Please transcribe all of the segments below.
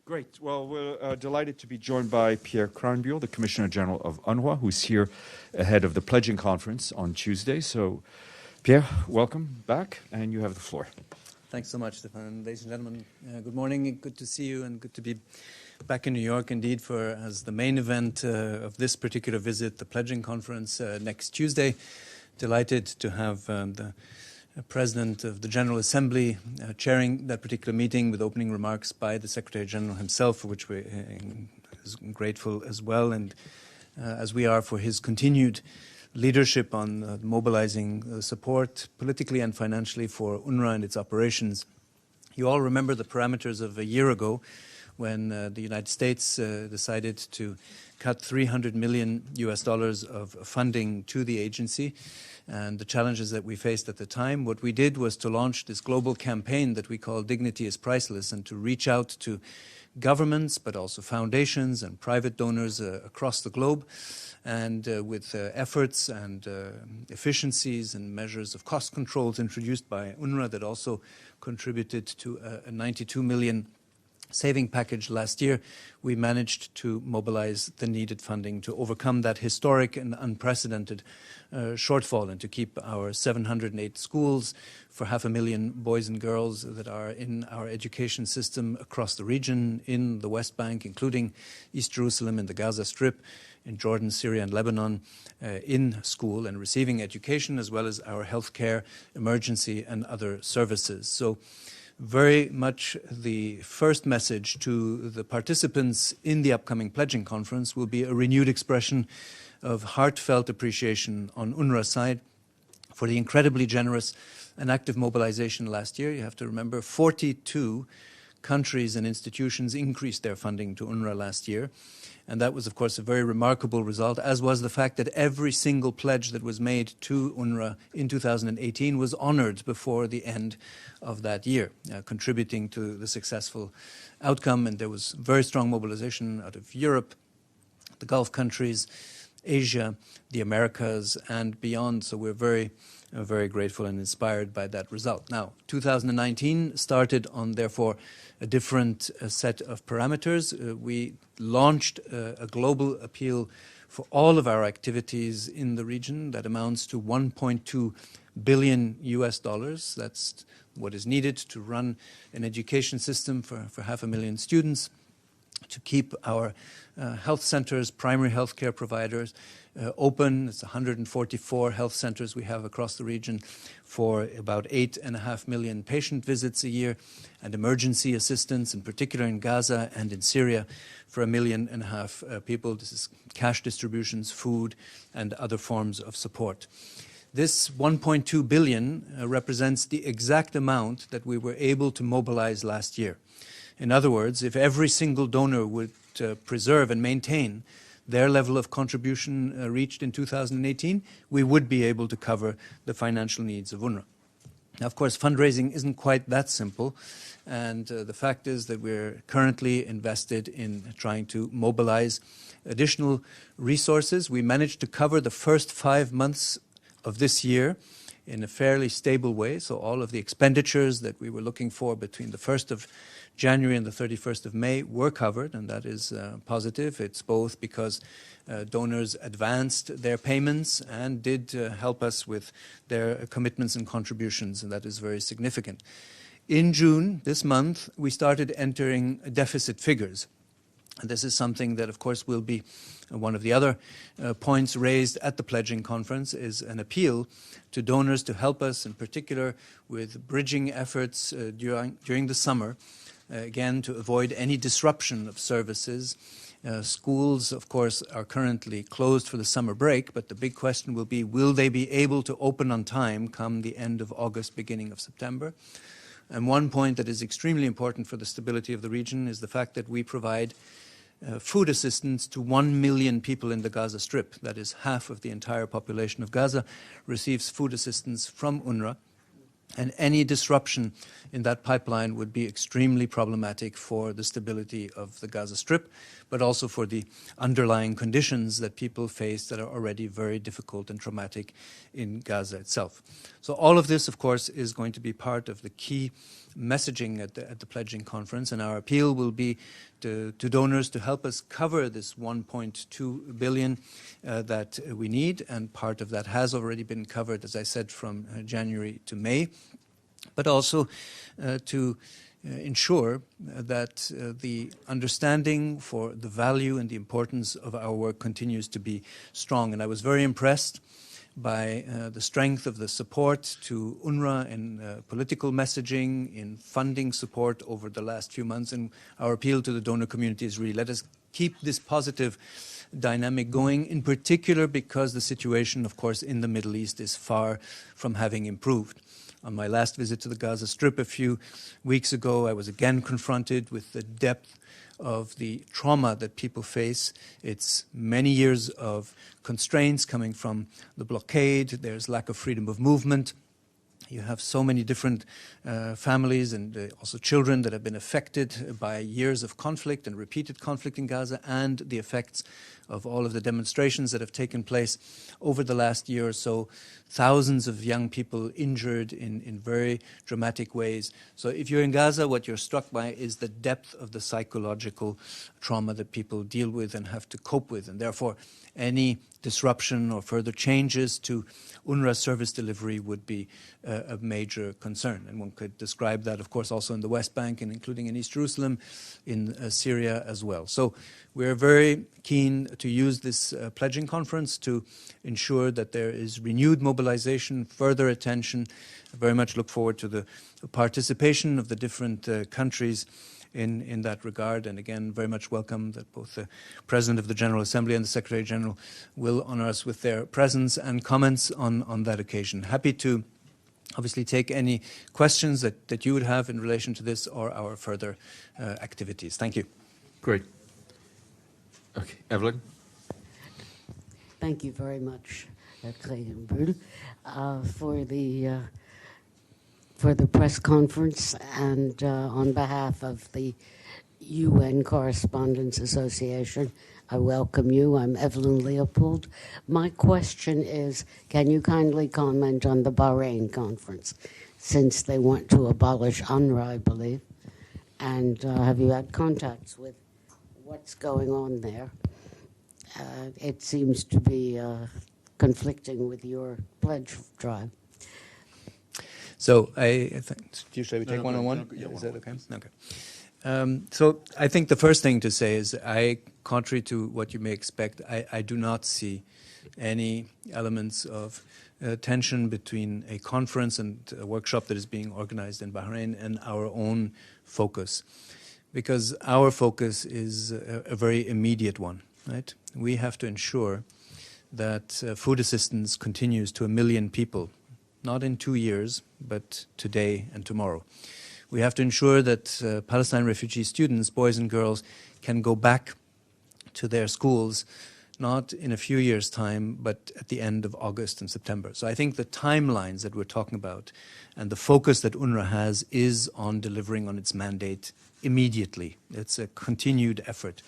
Great. Well, we're delighted to be joined by Pierre Krähenbühl, the Commissioner General of UNRWA, who's here ahead of the pledging conference on Tuesday. So, Pierre, welcome back, and you have the floor. Thanks so much, Stefan. Ladies and gentlemen, good morning. Good to see you and good to be back in New York, indeed, as the main event of this particular visit, the pledging conference next Tuesday. Delighted to have the President of the General Assembly chairing that particular meeting with opening remarks by the Secretary General himself, for which we're grateful as well, and as we are for his continued leadership on mobilizing support politically and financially for UNRWA and its operations. You all remember the parameters of a year ago when the United States decided to cut $300 million of funding to the agency and the challenges that we faced at the time. What we did was to launch this global campaign that we call Dignity is Priceless, and to reach out to governments, but also foundations and private donors across the globe, and with efforts and efficiencies and measures of cost controls introduced by UNRWA that also contributed to a $92 million saving package last year, we managed to mobilize the needed funding to overcome that historic and unprecedented shortfall and to keep our 708 schools for 500,000 boys and girls that are in our education system across the region, in the West Bank, including East Jerusalem and the Gaza Strip, in Jordan, Syria and Lebanon, in school and receiving education, as well as our healthcare, emergency and other services. So very much the first message to the participants in the upcoming pledging conference will be a renewed expression of heartfelt appreciation on UNRWA's side for the incredibly generous and active mobilization last year. You have to remember 42 countries and institutions increased their funding to UNRWA last year. And that was, of course, a very remarkable result, as was the fact that every single pledge that was made to UNRWA in 2018 was honored before the end of that year, contributing to the successful outcome. And there was very strong mobilization out of Europe, the Gulf countries, Asia, the Americas, and beyond. So we're very grateful and inspired by that result. Now, 2019 started on, therefore, a different set of parameters. We launched a global appeal for all of our activities in the region that amounts to $1.2 billion. That's what is needed to run an education system for 500,000 students, to keep our health centers, primary health care providers open. It's 144 health centers we have across the region for about 8.5 million patient visits a year, and emergency assistance, in particular in Gaza and in Syria, for 1.5 million people. This is cash distributions, food, and other forms of support. This 1.2 billion represents the exact amount that we were able to mobilize last year. In other words, if every single donor would preserve and maintain their level of contribution reached in 2018, we would be able to cover the financial needs of UNRWA. Now, of course, fundraising isn't quite that simple, and the fact is that we're currently invested in trying to mobilize additional resources. We managed to cover the first 5 months of this year in a fairly stable way, so all of the expenditures that we were looking for between the 1st of January and the 31st of May were covered, and that is positive. It's both because donors advanced their payments and did help us with their commitments and contributions, and that is very significant. In June, this month, we started entering deficit figures. And this is something that, of course, will be one of the other points raised at the pledging conference, is an appeal to donors to help us, in particular, with bridging efforts during the summer, again, to avoid any disruption of services. Schools, of course, are currently closed for the summer break, but the big question will be, will they be able to open on time come the end of August, beginning of September? And one point that is extremely important for the stability of the region is the fact that we provide food assistance to 1 million people in the Gaza Strip. That is, half of the entire population of Gaza receives food assistance from UNRWA. And any disruption in that pipeline would be extremely problematic for the stability of the Gaza Strip, but also for the underlying conditions that people face that are already very difficult and traumatic in Gaza itself. So all of this, of course, is going to be part of the key messaging at the pledging conference, and our appeal will be to donors to help us cover this 1.2 billion that we need, and part of that has already been covered, as I said, from January to May, but also to ensure that the understanding for the value and the importance of our work continues to be strong. And I was very impressed by the strength of the support to UNRWA in political messaging, in funding support over the last few months. And our appeal to the donor community is really, let us keep this positive dynamic going, in particular because the situation, of course, in the Middle East is far from having improved. On my last visit to the Gaza Strip a few weeks ago, I was again confronted with the depth of the trauma that people face. It's many years of constraints coming from the blockade. There's lack of freedom of movement. You have so many different families and also children that have been affected by years of conflict and repeated conflict in Gaza, and the effects of all of the demonstrations that have taken place over the last year or so. Thousands of young people injured in very dramatic ways. So if you're in Gaza, what you're struck by is the depth of the psychological trauma that people deal with and have to cope with. And therefore, any disruption or further changes to UNRWA service delivery would be a major concern. And one could describe that, of course, also in the West Bank and including in East Jerusalem, in Syria as well. So we're very keen to use this pledging conference to ensure that there is renewed mobilization, further attention. I very much look forward to the participation of the different countries in that regard. And again, very much welcome that both the President of the General Assembly and the Secretary General will honor us with their presence and comments on that occasion. Happy to obviously take any questions that you would have in relation to this or our further activities. Thank you. Great. Okay, Evelyn. Thank you very much, Krähenbühl, for the press conference, and on behalf of the UN Correspondents Association, I welcome you. I'm Evelyn Leopold. My question is, can you kindly comment on the Bahrain conference, since they want to abolish UNRWA, I believe, and have you had contacts with what's going on there? It seems to be conflicting with your pledge drive. So I think, should we take one-on-one? Is that okay? Okay. So I think the first thing to say is, contrary to what you may expect, I do not see any elements of tension between a conference and a workshop that is being organized in Bahrain and our own focus, because our focus is a very immediate one, right? We have to ensure that food assistance continues to 1 million people, not in 2 years, but today and tomorrow. We have to ensure that Palestine refugee students, boys and girls, can go back to their schools, not in a few years' time, but at the end of August and September. So I think the timelines that we're talking about and the focus that UNRWA has is on delivering on its mandate immediately. It's a continued effort.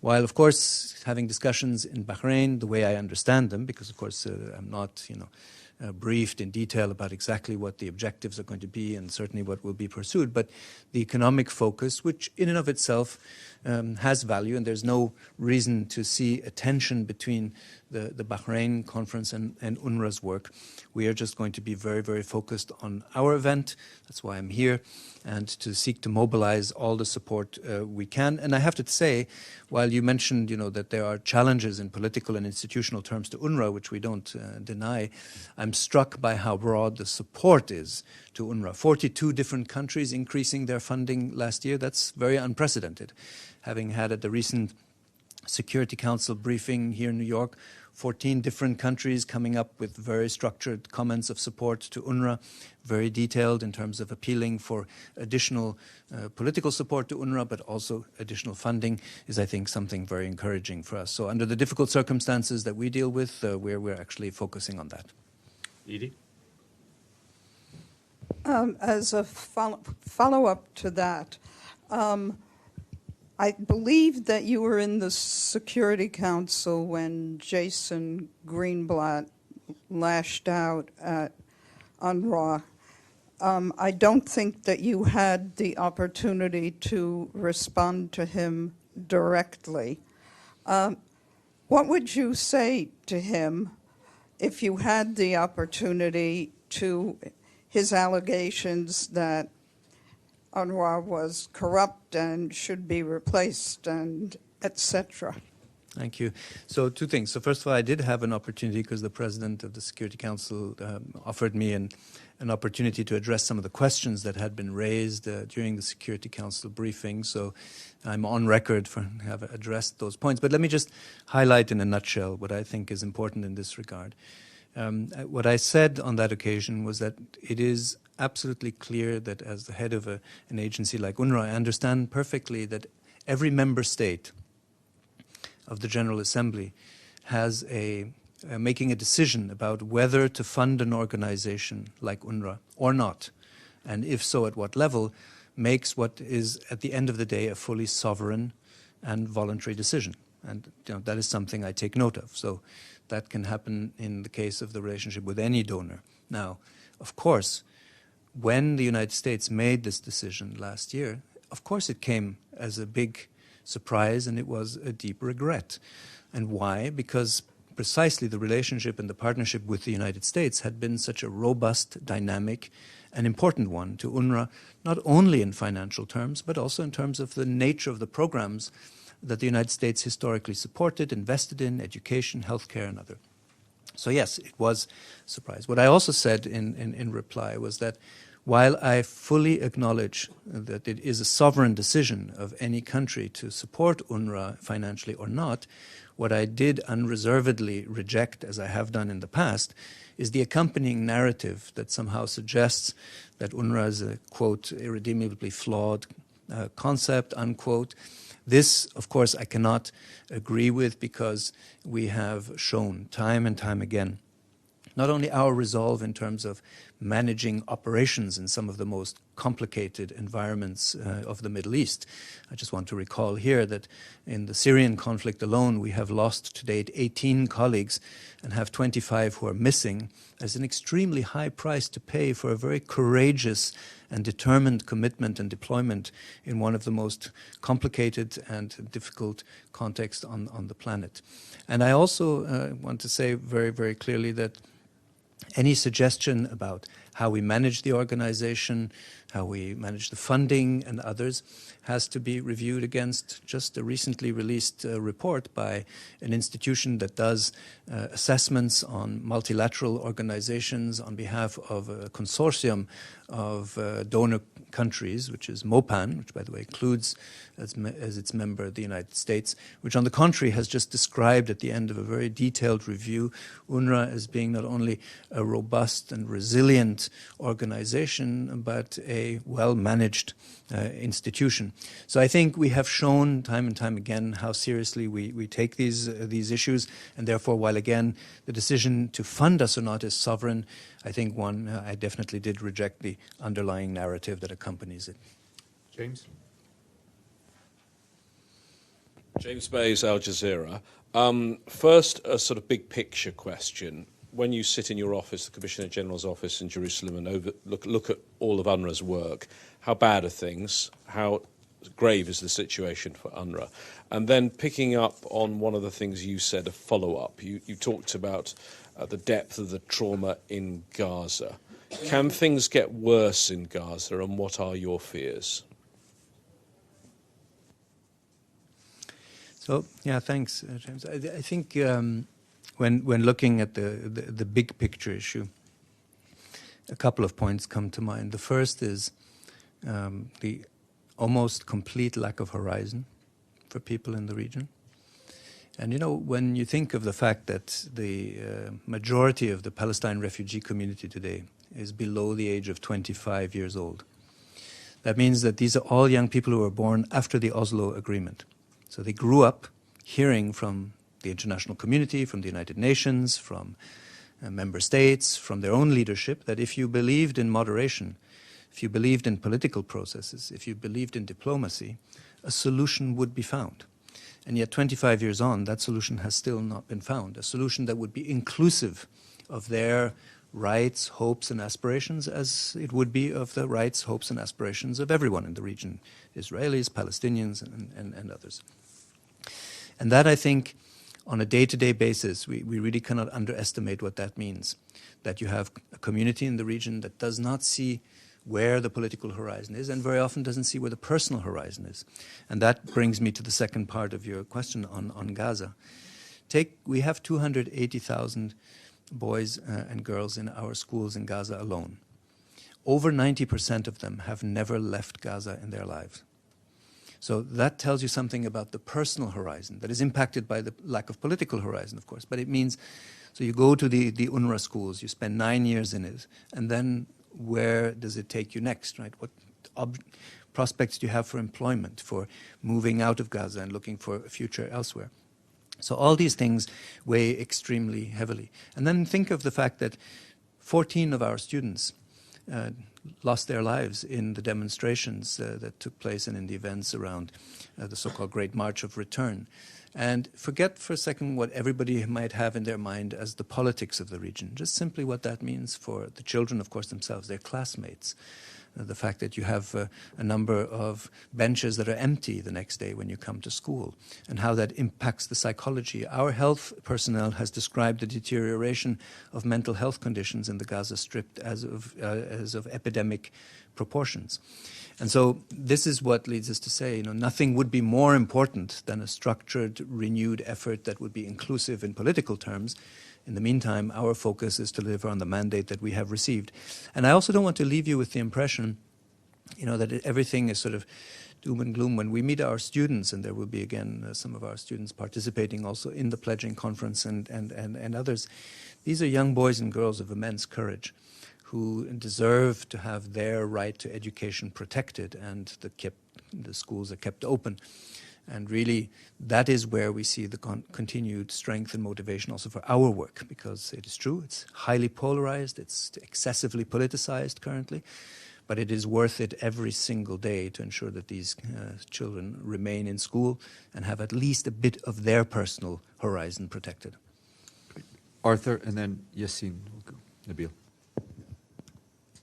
While, of course, having discussions in Bahrain, the way I understand them, because, of course, I'm not, briefed in detail about exactly what the objectives are going to be and certainly what will be pursued, but the economic focus, which in and of itself has value, and there's no reason to see a tension between the Bahrain conference and UNRWA's work. We are just going to be very, very focused on our event. That's why I'm here, and to seek to mobilize all the support we can. And I have to say, while you mentioned, that there are challenges in political and institutional terms to UNRWA, which we don't deny, I'm struck by how broad the support is to UNRWA. 42 different countries increasing their funding last year. That's very unprecedented. Having had at the recent Security Council briefing here in New York, 14 different countries coming up with very structured comments of support to UNRWA, very detailed in terms of appealing for additional political support to UNRWA, but also additional funding is, I think, something very encouraging for us. So under the difficult circumstances that we deal with, we're actually focusing on that. Edie? As a follow-up to that, I believe that you were in the Security Council when Jason Greenblatt lashed out at UNRWA I don't think that you had the opportunity to respond to him directly. What would you say to him if you had the opportunity to his allegations that UNRWA was corrupt and should be replaced and etc.? Thank you. So 2 things. So first of all, I did have an opportunity because the President of the Security Council offered me an opportunity to address some of the questions that had been raised during the Security Council briefing. So I'm on record for have addressed those points. But let me just highlight in a nutshell what I think is important in this regard. What I said on that occasion was that it is absolutely clear that as the head of an agency like UNRWA, I understand perfectly that every member state of the General Assembly has making a decision about whether to fund an organization like UNRWA or not, and if so, at what level, makes what is, at the end of the day, a fully sovereign and voluntary decision. And that is something I take note of. So that can happen in the case of the relationship with any donor. Now, of course, when the United States made this decision last year, of course it came as a big surprise, and it was a deep regret. And why? Because precisely the relationship and the partnership with the United States had been such a robust, dynamic, and important one to UNRWA, not only in financial terms, but also in terms of the nature of the programs that the United States historically supported, invested in, education, healthcare, and other. So yes, it was a surprise. What I also said in reply was that while I fully acknowledge that it is a sovereign decision of any country to support UNRWA financially or not, what I did unreservedly reject, as I have done in the past, is the accompanying narrative that somehow suggests that UNRWA is a, quote, irredeemably flawed concept, unquote. This, of course, I cannot agree with because we have shown time and time again not only our resolve in terms of managing operations in some of the most complicated environments of the Middle East. I just want to recall here that in the Syrian conflict alone, we have lost to date 18 colleagues and have 25 who are missing as an extremely high price to pay for a very courageous and determined commitment and deployment in one of the most complicated and difficult contexts on the planet. And I also want to say very, very clearly that any suggestion about how we manage the organization, how we manage the funding and others has to be reviewed against just a recently released report by an institution that does assessments on multilateral organizations on behalf of a consortium of donor countries, which is MOPAN, which, by the way, includes as its member the United States, which, on the contrary, has just described at the end of a very detailed review UNRWA as being not only a robust and resilient organization, but a well-managed institution. So I think we have shown time and time again how seriously we take these issues, and therefore, while again the decision to fund us or not is sovereign, I think I definitely did reject the underlying narrative that accompanies it. James? James Bays, Al Jazeera. First, a sort of big picture question. When you sit in your office, the Commissioner General's office in Jerusalem, and look at all of UNRWA's work, how bad are things? How grave is the situation for UNRWA? And then picking up on one of the things you said, a follow-up. You talked about the depth of the trauma in Gaza. Can things get worse in Gaza, and what are your fears? So, yeah, thanks, James. I think when looking at the big picture issue, a couple of points come to mind. The first is the almost complete lack of horizon for people in the region. And, when you think of the fact that the majority of the Palestine refugee community today is below the age of 25 years old, that means that these are all young people who were born after the Oslo Agreement. So they grew up hearing from the international community, from the United Nations, from member states, from their own leadership, that if you believed in moderation, if you believed in political processes, if you believed in diplomacy, a solution would be found. And yet 25 years on, that solution has still not been found, a solution that would be inclusive of their rights, hopes, and aspirations as it would be of the rights, hopes, and aspirations of everyone in the region, Israelis, Palestinians, and others. And that, I think, on a day-to-day basis, we really cannot underestimate what that means, that you have a community in the region that does not see where the political horizon is and very often doesn't see where the personal horizon is. And that brings me to the second part of your question on Gaza. We have 280,000 boys and girls in our schools in Gaza alone. Over 90% of them have never left Gaza in their lives. So that tells you something about the personal horizon that is impacted by the lack of political horizon, of course. But it means, so you go to the UNRWA schools, you spend 9 years in it, and then where does it take you next, right? What prospects do you have for employment, for moving out of Gaza and looking for a future elsewhere? So all these things weigh extremely heavily. And then think of the fact that 14 of our students lost their lives in the demonstrations that took place and in the events around the so-called Great March of Return. And forget for a second what everybody might have in their mind as the politics of the region, just simply what that means for the children, of course, themselves, their classmates. The fact that you have a number of benches that are empty the next day when you come to school, and how that impacts the psychology. Our health personnel has described the deterioration of mental health conditions in the Gaza Strip as of epidemic proportions. And so this is what leads us to say, nothing would be more important than a structured, renewed effort that would be inclusive in political terms. In the meantime, our focus is to deliver on the mandate that we have received. And I also don't want to leave you with the impression, that everything is sort of doom and gloom. When we meet our students, and there will be, again, some of our students participating also in the pledging conference and others, these are young boys and girls of immense courage who deserve to have their right to education protected, and the schools are kept open. And really, that is where we see the continued strength and motivation also for our work, because it is true, it's highly polarized, it's excessively politicized currently, but it is worth it every single day to ensure that these children remain in school and have at least a bit of their personal horizon protected. Arthur, and then Yassine. Nabil.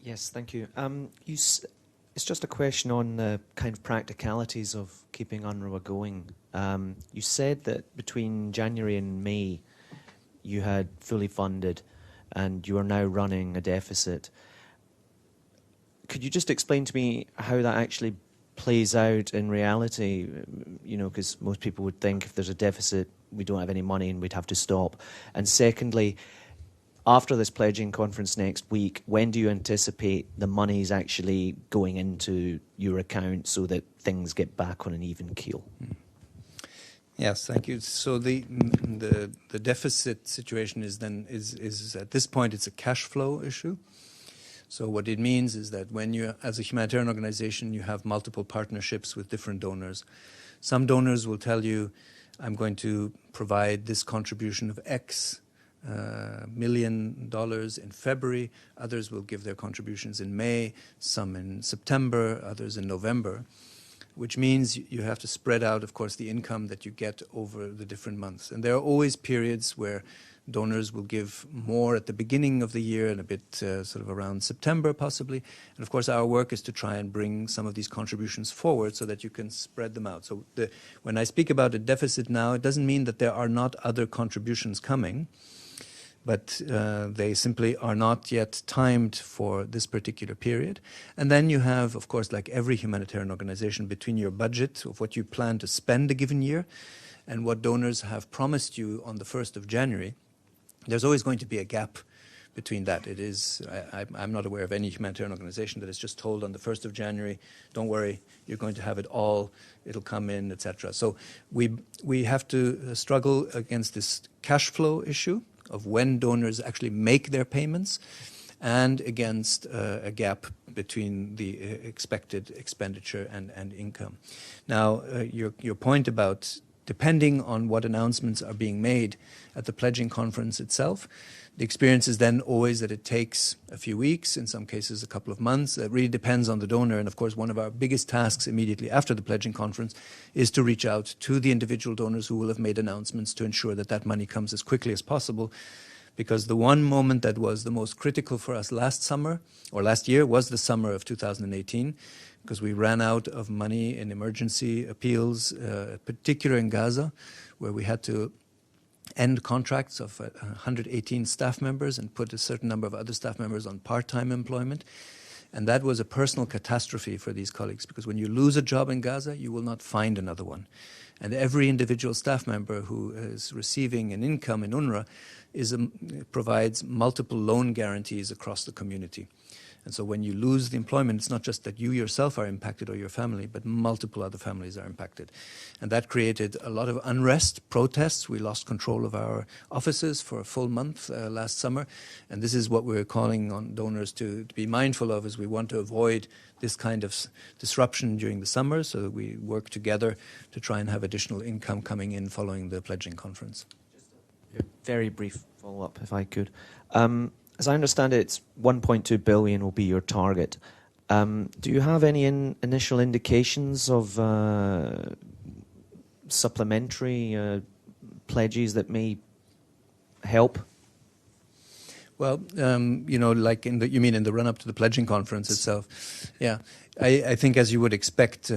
Yes, thank you. It's just a question on the kind of practicalities of keeping UNRWA going. You said that between January and May you had fully funded and you are now running a deficit. Could you just explain to me how that actually plays out in reality? Because most people would think if there's a deficit, we don't have any money and we'd have to stop. And secondly, after this pledging conference next week, when do you anticipate the money's actually going into your account so that things get back on an even keel? Yes, thank you. So the deficit situation is at this point it's a cash flow issue. So what it means is that when you, as a humanitarian organization, you have multiple partnerships with different donors. Some donors will tell you, I'm going to provide this contribution of X $1 million in February. Others will give their contributions in May, some in September, others in November, which means you have to spread out, of course, the income that you get over the different months. And there are always periods where donors will give more at the beginning of the year and a bit sort of around September possibly. And of course our work is to try and bring some of these contributions forward so that you can spread them out. So when I speak about a deficit now, it doesn't mean that there are not other contributions coming, but they simply are not yet timed for this particular period. And then you have, of course, like every humanitarian organization, between your budget of what you plan to spend a given year and what donors have promised you on the 1st of January, there's always going to be a gap between that. It is, I'm not aware of any humanitarian organization that is just told on the 1st of January, don't worry, you're going to have it all, it'll come in, etc. So we have to struggle against this cash flow issue of when donors actually make their payments and against a gap between the expected expenditure and income. Now, your point about depending on what announcements are being made at the pledging conference itself, the experience is then always that it takes a few weeks, in some cases a couple of months. It really depends on the donor. And of course, one of our biggest tasks immediately after the pledging conference is to reach out to the individual donors who will have made announcements to ensure that that money comes as quickly as possible. because the one moment that was the most critical for us last year was the summer of 2018, because we ran out of money in emergency appeals, particularly in Gaza, where we had to end contracts of 118 staff members and put a certain number of other staff members on part-time employment. And that was a personal catastrophe for these colleagues, because when you lose a job in Gaza, you will not find another one. And every individual staff member who is receiving an income in UNRWA provides multiple loan guarantees across the community. And so when you lose the employment, it's not just that you yourself are impacted or your family, but multiple other families are impacted. And that created a lot of unrest, protests. We lost control of our offices for a full month last summer. And this is what we're calling on donors to be mindful of, is we want to avoid this kind of disruption during the summer, so that we work together to try and have additional income coming in following the pledging conference. Just a very brief follow-up, if I could. As I understand it, it's 1.2 billion will be your target. Do you have any initial indications of supplementary pledges that may help? Well, like you mean in the run-up to the pledging conference itself? Yeah. I think, as you would expect,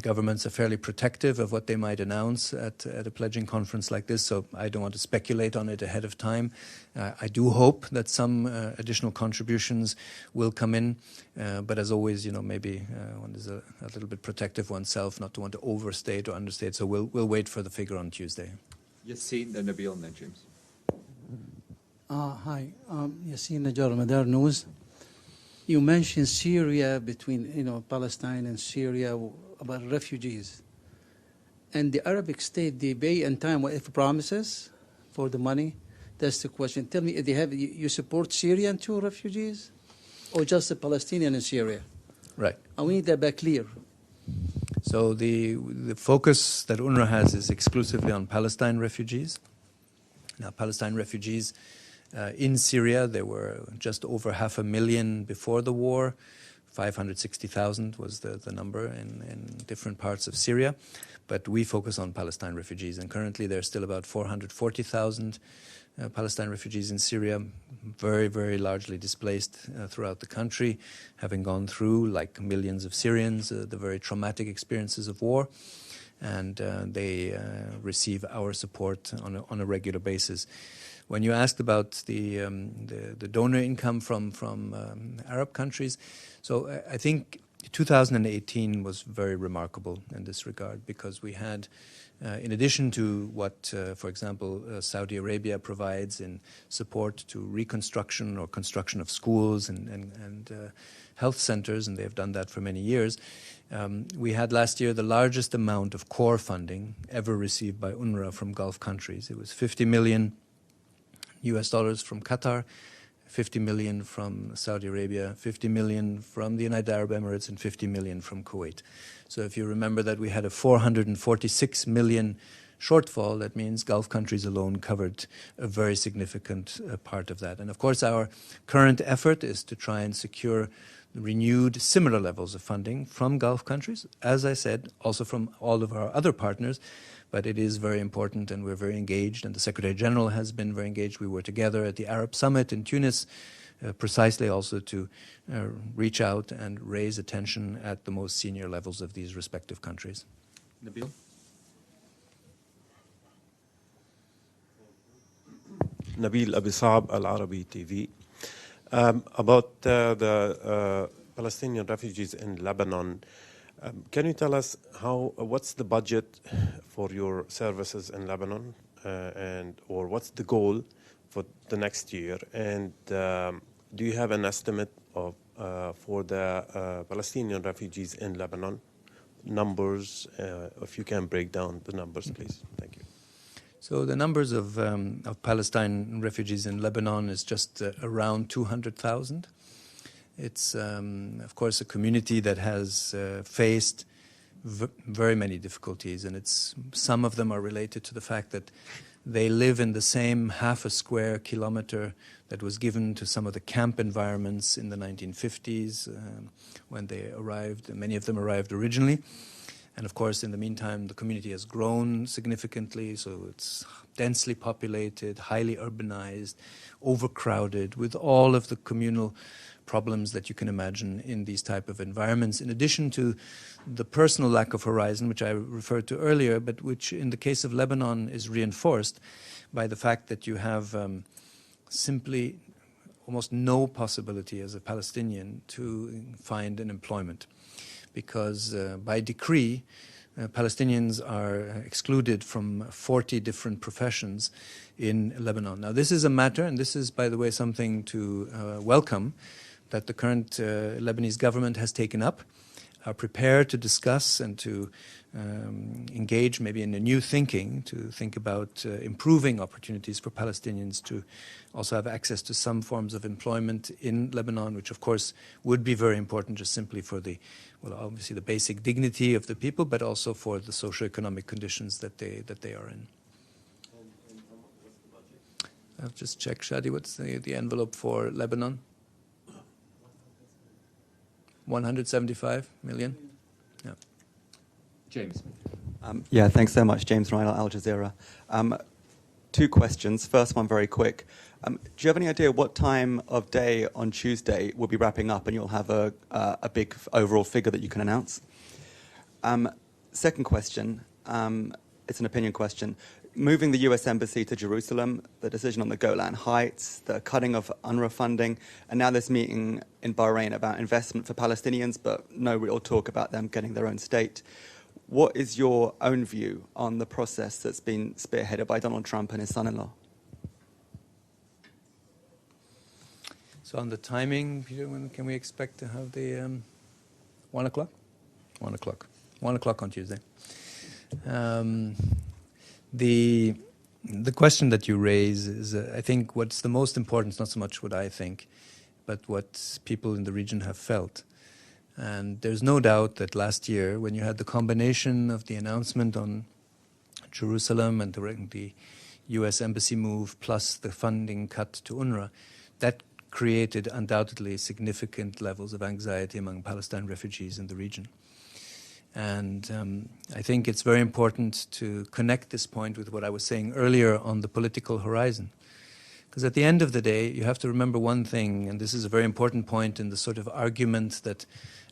governments are fairly protective of what they might announce at a pledging conference like this, so I don't want to speculate on it ahead of time. I do hope that some additional contributions will come in, but as always, maybe one is a little bit protective oneself, not to want to overstate or understate, so we'll wait for the figure on Tuesday. Yassine, then Nabil, and then James. Hi, Yassine Najjar, Madar News. You mentioned Syria, between Palestine and Syria, about refugees. And the Arabic state, they pay in time whatever promises for the money. That's the question. Tell me, you support Syrian too, refugees, or just the Palestinian in Syria? Right. And we need that back clear. So the focus that UNRWA has is exclusively on Palestine refugees. Now, Palestine refugees in Syria, there were just over 500,000 before the war. 560,000 was the number in different parts of Syria. But we focus on Palestine refugees, and currently there are still about 440,000 Palestine refugees in Syria, very, very largely displaced throughout the country, having gone through, like millions of Syrians, the very traumatic experiences of war. And they receive our support on a regular basis. When you asked about the donor income from Arab countries, so I think 2018 was very remarkable in this regard, because we had, in addition to what, for example, Saudi Arabia provides in support to reconstruction or construction of schools and health centers, and they have done that for many years, we had last year the largest amount of core funding ever received by UNRWA from Gulf countries. It was $50 million from Qatar, 50 million from Saudi Arabia, 50 million from the United Arab Emirates, and 50 million from Kuwait. So if you remember that we had a 446 million shortfall, that means Gulf countries alone covered a very significant part of that. And of course, our current effort is to try and secure renewed similar levels of funding from Gulf countries, as I said, also from all of our other partners. But it is very important, and we're very engaged, and the Secretary General has been very engaged. We were together at the Arab Summit in Tunis, precisely also to reach out and raise attention at the most senior levels of these respective countries. Nabil? Nabil Abisab, Al Arabi TV. About the Palestinian refugees in Lebanon, can you tell us what's the budget for your services in Lebanon, or what's the goal for the next year? And do you have an estimate of for the Palestinian refugees in Lebanon? Numbers, if you can break down the numbers, please. Thank you. So the numbers of Palestine refugees in Lebanon is just around 200,000. It's, of course, a community that has faced very many difficulties, and some of them are related to the fact that they live in the same half a square kilometer that was given to some of the camp environments in the 1950s when they arrived. Many of them arrived originally. And of course, in the meantime, the community has grown significantly, so it's densely populated, highly urbanized, overcrowded, with all of the communal problems that you can imagine in these type of environments, in addition to the personal lack of horizon, which I referred to earlier, but which in the case of Lebanon is reinforced by the fact that you have simply almost no possibility as a Palestinian to find an employment, because by decree, Palestinians are excluded from 40 different professions in Lebanon. Now, this is a matter, and this is, by the way, something to welcome, that the current Lebanese government has taken up, are prepared to discuss and to engage maybe in a new thinking, to think about improving opportunities for Palestinians to also have access to some forms of employment in Lebanon, which of course would be very important just simply for the, well, obviously the basic dignity of the people, but also for the socioeconomic conditions that they are in. I'll just check, Shadi, what's the envelope for Lebanon? 175 million? Yeah. James. Yeah, thanks so much. James Ryan, Al Jazeera. Two questions. First one very quick. Do you have any idea what time of day on Tuesday we'll be wrapping up and you'll have a big overall figure that you can announce? Second question, it's an opinion question. Moving the US Embassy to Jerusalem, the decision on the Golan Heights, the cutting of UNRWA funding, and now this meeting in Bahrain about investment for Palestinians, but no real talk about them getting their own state. What is your own view on the process that's been spearheaded by Donald Trump and his son-in-law? So on the timing, Peter, when can we expect to have the 1 o'clock? 1 o'clock. 1 o'clock on Tuesday. The question that you raise is, I think, what's the most important is not so much what I think, but what people in the region have felt. And there's no doubt that last year, when you had the combination of the announcement on Jerusalem and the US Embassy move, plus the funding cut to UNRWA, that created undoubtedly significant levels of anxiety among Palestine refugees in the region. And I think it's very important to connect this point with what I was saying earlier on the political horizon. Because at the end of the day, you have to remember one thing, and this is a very important point in the sort of argument that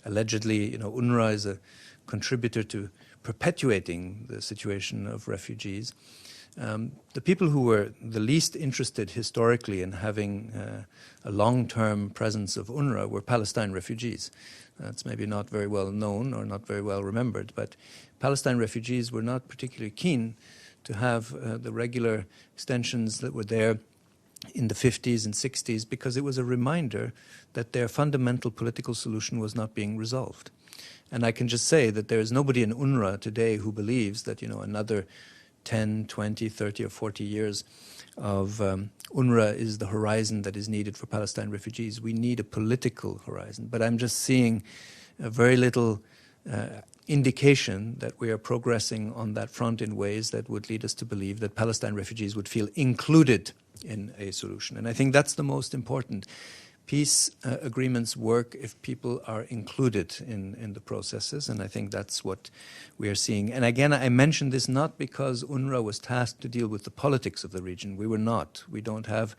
allegedly, UNRWA is a contributor to perpetuating the situation of refugees. The people who were the least interested historically in having a long-term presence of UNRWA were Palestine refugees. That's maybe not very well known or not very well remembered, but Palestine refugees were not particularly keen to have the regular extensions that were there in the 50s and 60s, because it was a reminder that their fundamental political solution was not being resolved. And I can just say that there is nobody in UNRWA today who believes that, another 10, 20, 30 or 40 years of UNRWA is the horizon that is needed for Palestine refugees. We need a political horizon. But I'm just seeing very little indication that we are progressing on that front in ways that would lead us to believe that Palestine refugees would feel included in a solution. And I think that's the most important. Peace agreements work if people are included in the processes, and I think that's what we are seeing. And again, I mention this not because UNRWA was tasked to deal with the politics of the region. We were not. We don't have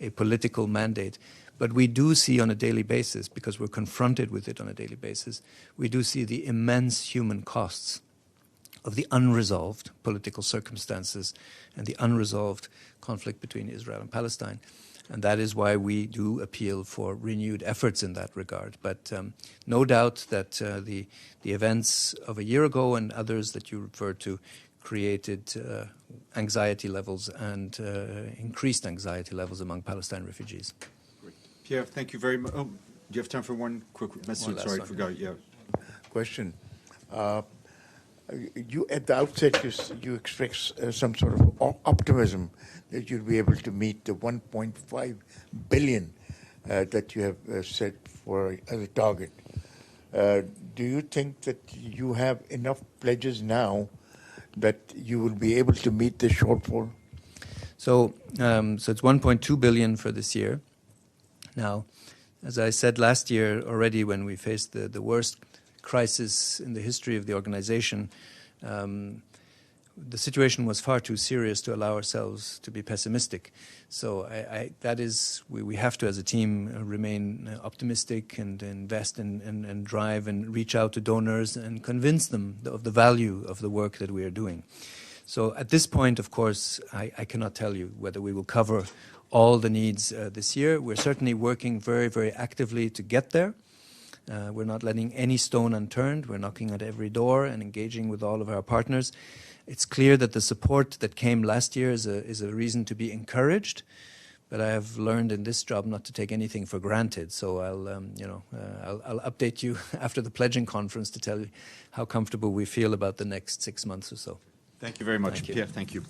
a political mandate. But we do see on a daily basis, because we're confronted with it on a daily basis, we do see the immense human costs of the unresolved political circumstances and the unresolved conflict between Israel and Palestine. And that is why we do appeal for renewed efforts in that regard. But no doubt that the events of a year ago and others that you referred to created anxiety levels and increased anxiety levels among Palestine refugees. Great. Pierre, thank you very much. Oh, do you have time for one quick message? Sorry, I forgot. Yeah. Question. You at the outset you express some sort of optimism that you'll be able to meet the 1.5 billion that you have set for as a target. Do you think that you have enough pledges now that you will be able to meet the shortfall? So it's 1.2 billion for this year. Now, as I said last year already, when we faced the worst crisis in the history of the organization, the situation was far too serious to allow ourselves to be pessimistic. So we have to, as a team, remain optimistic and invest and drive and reach out to donors and convince them of the value of the work that we are doing. So at this point, of course, I cannot tell you whether we will cover all the needs this year. We're certainly working very, very actively to get there. We're not letting any stone unturned. We're knocking at every door and engaging with all of our partners. It's clear that the support that came last year is a reason to be encouraged, but I have learned in this job not to take anything for granted. So I'll update you after the pledging conference to tell you how comfortable we feel about the next 6 months or so. Thank you very much, Thank you. Pierre. Thank you.